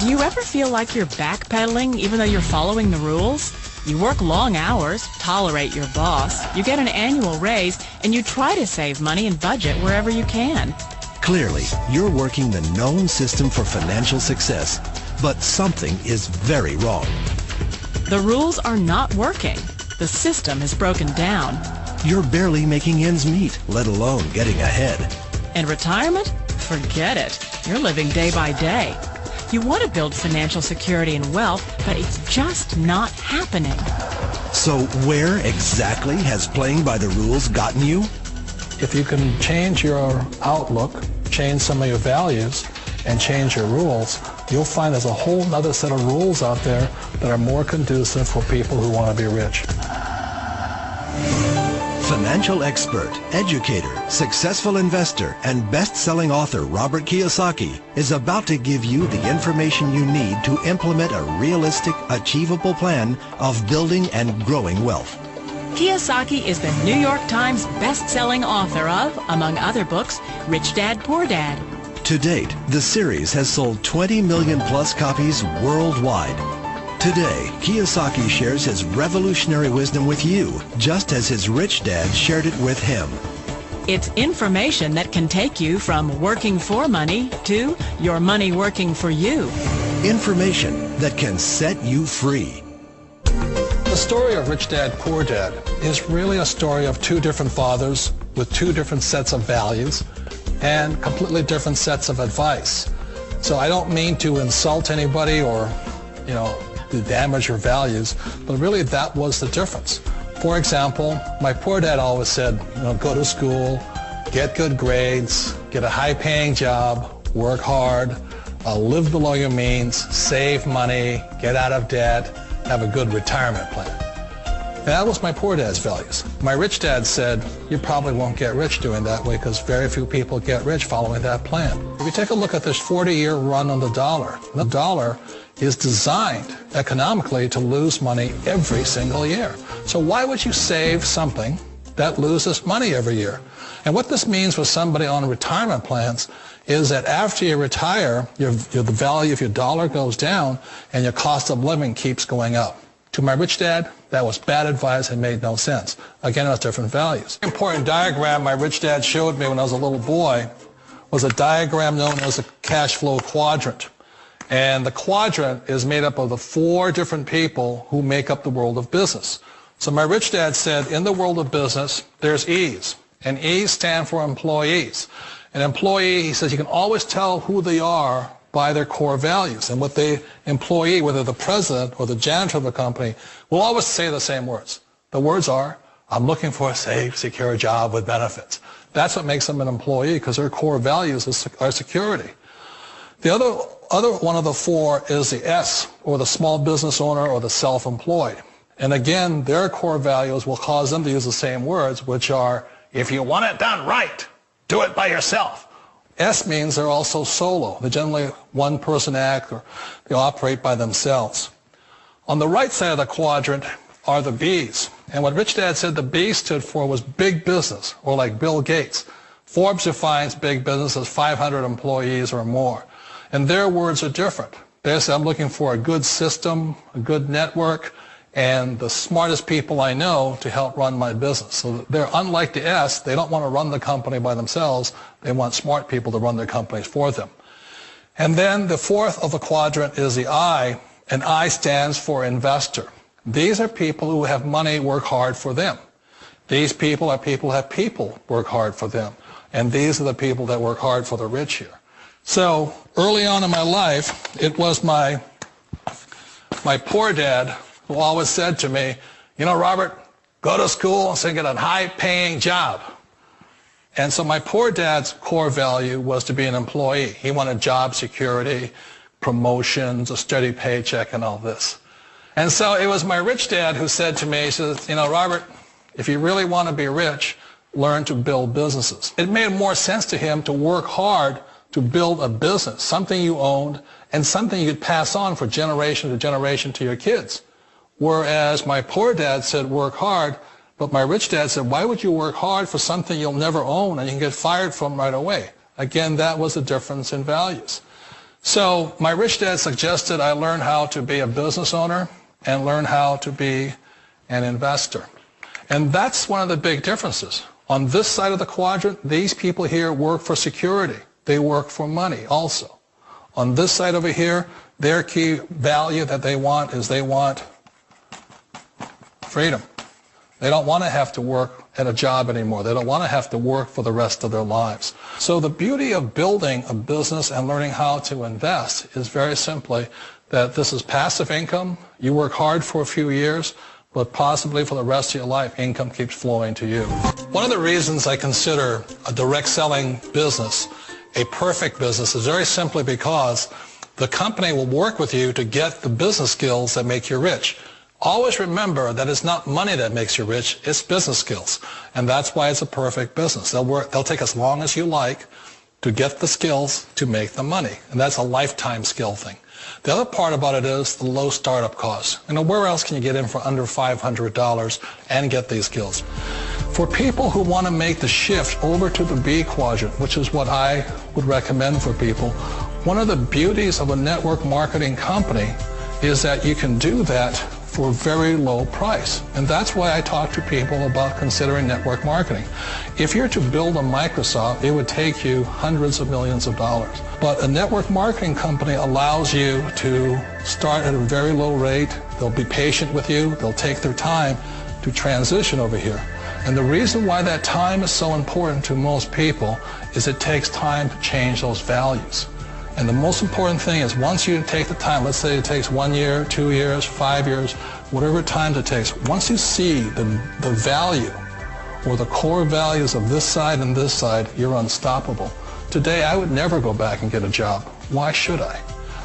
Do you ever feel like you're backpedaling even though you're following the rules? You work long hours, tolerate your boss, you get an annual raise, and you try to save money and budget wherever you can. Clearly, you're working the known system for financial success, but something is very wrong. The rules are not working. The system is broken down. You're barely making ends meet, let alone getting ahead. And retirement? Forget it. You're living day by day. You want to build financial security and wealth, but it's just not happening. So where exactly has playing by the rules gotten you? If you can change your outlook, change some of your values, and change your rules, you'll find there's a whole other set of rules out there that are more conducive for people who want to be rich. Financial expert, educator, successful investor, and best-selling author Robert Kiyosaki is about to give you the information you need to implement a realistic, achievable plan of building and growing wealth. Kiyosaki is the New York Times best-selling author of, among other books, Rich Dad, Poor Dad. To date, the series has sold 20 million plus copies worldwide. Today, Kiyosaki shares his revolutionary wisdom with you, just as his rich dad shared it with him. It's information that can take you from working for money to your money working for you. Information that can set you free. The story of Rich Dad, Poor Dad is really a story of two different fathers with two different sets of values and completely different sets of advice. So I don't mean to insult anybody or, to damage your values, but really that was the difference. For example, my poor dad always said, go to school, get good grades, get a high-paying job, work hard, live below your means, save money, get out of debt, have a good retirement plan. And that was my poor dad's values. My rich dad said, you probably won't get rich doing that way because very few people get rich following that plan. If you take a look at this 40-year run on the dollar is designed economically to lose money every single year. So why would you save something that loses money every year? And what this means for somebody on retirement plans is that after you retire, the value of your dollar goes down and your cost of living keeps going up. To my rich dad, that was bad advice and made no sense. Again, it was different values. An important diagram my rich dad showed me when I was a little boy was a diagram known as a cash flow quadrant. And the quadrant is made up of the four different people who make up the world of business. So my rich dad said, in the world of business, there's E's. And E's stand for employees. An employee, he says, you can always tell who they are by their core values. And what the employee, whether the president or the janitor of the company, will always say the same words. The words are, I'm looking for a safe, secure job with benefits. That's what makes them an employee, because their core values are security. The other one of the four is the S, or the small business owner or the self-employed. And again, their core values will cause them to use the same words, which are, if you want it done right, do it by yourself. S means they're also solo. They're generally one-person act, or they operate by themselves. On the right side of the quadrant are the B's. And what Rich Dad said the B stood for was big business, or like Bill Gates. Forbes defines big business as 500 employees or more. And their words are different. They say, I'm looking for a good system, a good network, and the smartest people I know to help run my business. So they're unlike the S. They don't want to run the company by themselves. They want smart people to run their companies for them. And then the fourth of the quadrant is the I, and I stands for investor. These are people who have money work hard for them. These people are people who have people work hard for them. And these are the people that work hard for the rich here. So early on in my life, it was my poor dad who always said to me, Robert, go to school and get a high-paying job. And so my poor dad's core value was to be an employee. He wanted job security, promotions, a steady paycheck, and all this. And so it was my rich dad who said to me, he says, Robert, if you really want to be rich, learn to build businesses. It made more sense to him to work hard to build a business, something you owned, and something you could pass on for generation to generation to your kids. Whereas my poor dad said work hard, but my rich dad said, why would you work hard for something you'll never own and you can get fired from right away? Again, that was the difference in values. So my rich dad suggested I learn how to be a business owner and learn how to be an investor. And that's one of the big differences. On this side of the quadrant, these people here work for security. They work for money also. On this side over here, their key value that they want is they want freedom. They don't want to have to work at a job anymore. They don't want to have to work for the rest of their lives. So the beauty of building a business and learning how to invest is very simply that this is passive income. You work hard for a few years, but possibly for the rest of your life, income keeps flowing to you. One of the reasons I consider a direct selling business a perfect business is very simply because the company will work with you to get the business skills that make you rich. Always remember that it's not money that makes you rich, it's business skills. And that's why it's a perfect business. They'll take as long as you like to get the skills to make the money. And that's a lifetime skill thing. The other part about it is the low startup costs. You know, where else can you get in for under $500 and get these skills? For people who want to make the shift over to the B quadrant, which is what I would recommend for people, one of the beauties of a network marketing company is that you can do that for a very low price. And that's why I talk to people about considering network marketing. If you're to build a Microsoft, it would take you hundreds of millions of dollars. But a network marketing company allows you to start at a very low rate. They'll be patient with you. They'll take their time to transition over here. And the reason why that time is so important to most people is it takes time to change those values. And the most important thing is once you take the time, let's say it takes 1 year, 2 years, 5 years, whatever time it takes, once you see the value or the core values of this side and this side, you're unstoppable. Today, I would never go back and get a job. Why should I?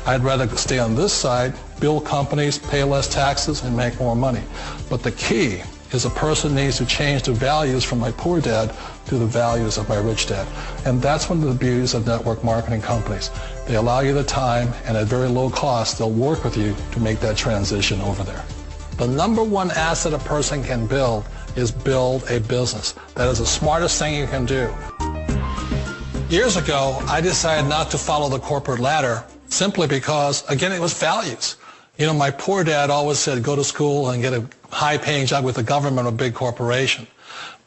I'd rather stay on this side, build companies, pay less taxes, and make more money. But the key is a person needs to change the values from my poor dad to the values of my rich dad. And that's one of the beauties of network marketing companies. They allow you the time, and at very low cost, they'll work with you to make that transition over there. The number one asset a person can build is build a business. That is the smartest thing you can do. Years ago, I decided not to follow the corporate ladder simply because, again, it was values. You know, my poor dad always said, go to school and get a high-paying job with the government or a big corporation.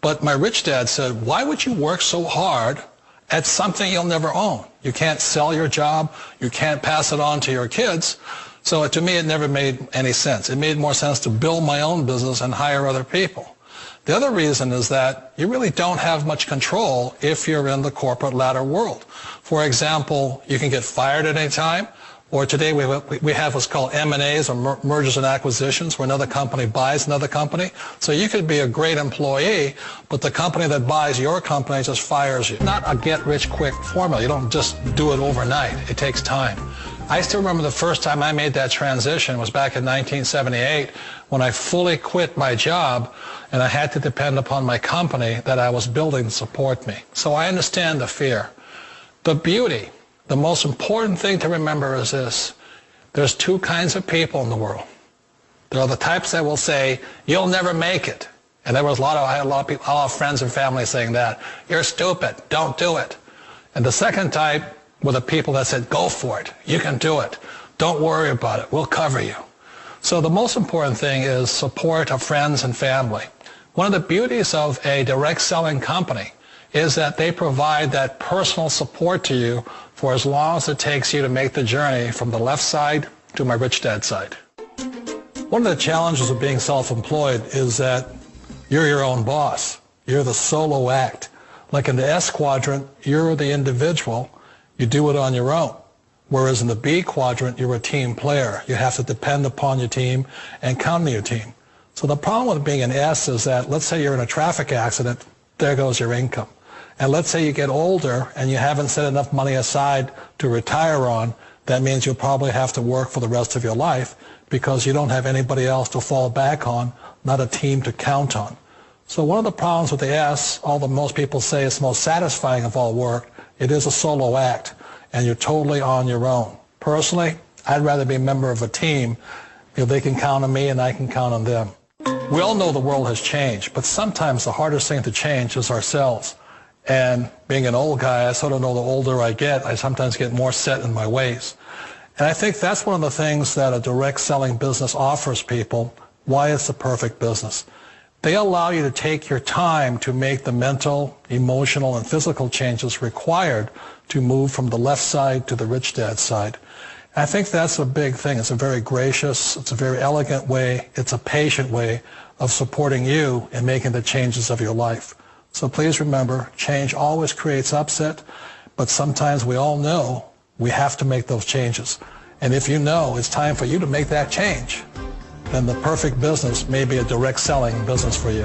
But my rich dad said, why would you work so hard at something you'll never own? You can't sell your job. You can't pass it on to your kids. So to me, it never made any sense. It made more sense to build my own business and hire other people. The other reason is that you really don't have much control if you're in the corporate ladder world. For example, you can get fired at any time. Or today we have what's called M&As, or mergers and acquisitions, where another company buys another company. So you could be a great employee, but the company that buys your company just fires you. Not a get-rich-quick formula. You don't just do it overnight. It takes time. I still remember the first time I made that transition was back in 1978 when I fully quit my job and I had to depend upon my company that I was building to support me. So I understand the fear. The beauty. The most important thing to remember is this. There's two kinds of people in the world. There are the types that will say, you'll never make it. And I had a lot of friends and family saying that. You're stupid. Don't do it. And the second type were the people that said, go for it. You can do it. Don't worry about it. We'll cover you. So the most important thing is support of friends and family. One of the beauties of a direct selling company is that they provide that personal support to you for as long as it takes you to make the journey from the left side to my rich dad side. One of the challenges of being self-employed is that you're your own boss. You're the solo act. Like in the S quadrant, you're the individual. You do it on your own. Whereas in the B quadrant, you're a team player. You have to depend upon your team and count on your team. So the problem with being an S is that, let's say you're in a traffic accident, there goes your income. And let's say you get older and you haven't set enough money aside to retire on, that means you'll probably have to work for the rest of your life because you don't have anybody else to fall back on, not a team to count on. So one of the problems with the S, although most people say it's most satisfying of all work, it is a solo act and you're totally on your own. Personally, I'd rather be a member of a team if they can count on me and I can count on them. We all know the world has changed, but sometimes the hardest thing to change is ourselves. And being an old guy, I sort of know the older I get, I sometimes get more set in my ways. And I think that's one of the things that a direct selling business offers people, why it's the perfect business. They allow you to take your time to make the mental, emotional, and physical changes required to move from the left side to the rich dad side. I think that's a big thing. It's a very gracious, it's a very elegant way, it's a patient way of supporting you in making the changes of your life. So please remember, change always creates upset, but sometimes we all know we have to make those changes. And if you know it's time for you to make that change, then the perfect business may be a direct selling business for you.